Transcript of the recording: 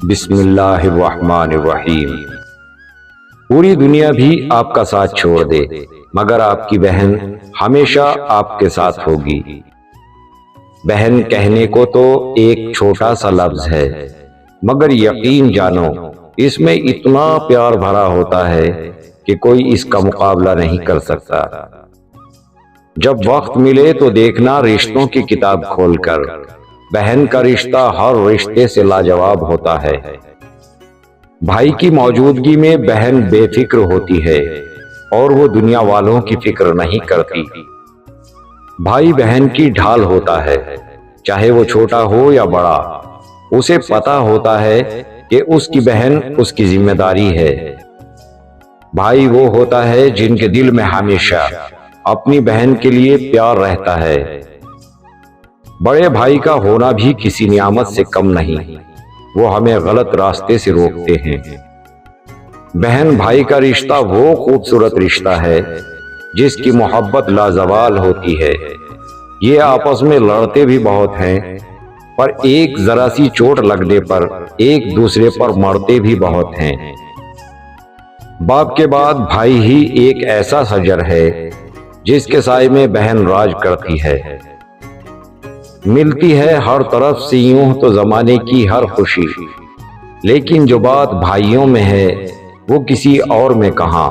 बिस्मिल्लाहिर्रहमानिर्रहीम। पूरी दुनिया भी आपका साथ छोड़ दे मगर आपकी बहन हमेशा आपके साथ होगी। बहन कहने को तो एक छोटा सा लफ्ज है मगर यकीन जानो इसमें इतना प्यार भरा होता है कि कोई इसका मुकाबला नहीं कर सकता। जब वक्त मिले तो देखना रिश्तों की किताब खोलकर, बहन का रिश्ता हर रिश्ते से लाजवाब होता है। भाई की मौजूदगी में बहन बेफिक्र होती है और वो दुनिया वालों की फिक्र नहीं करती। भाई बहन की ढाल होता है, चाहे वो छोटा हो या बड़ा। उसे पता होता है कि उसकी बहन उसकी जिम्मेदारी है। भाई वो होता है जिनके दिल में हमेशा अपनी बहन के लिए प्यार रहता है। बड़े भाई का होना भी किसी नियामत से कम नहीं, वो हमें गलत रास्ते से रोकते हैं। बहन भाई का रिश्ता वो खूबसूरत रिश्ता है जिसकी मोहब्बत लाजवाल होती है। ये आपस में लड़ते भी बहुत हैं, पर एक जरा सी चोट लगने पर एक दूसरे पर मरते भी बहुत हैं। बाप के बाद भाई ही एक ऐसा सजर है जिसके साए में बहन राज करती है। मिलती है हर तरफ से यूं तो जमाने की हर खुशी, लेकिन जो बात भाइयों में है वो किसी और में कहां।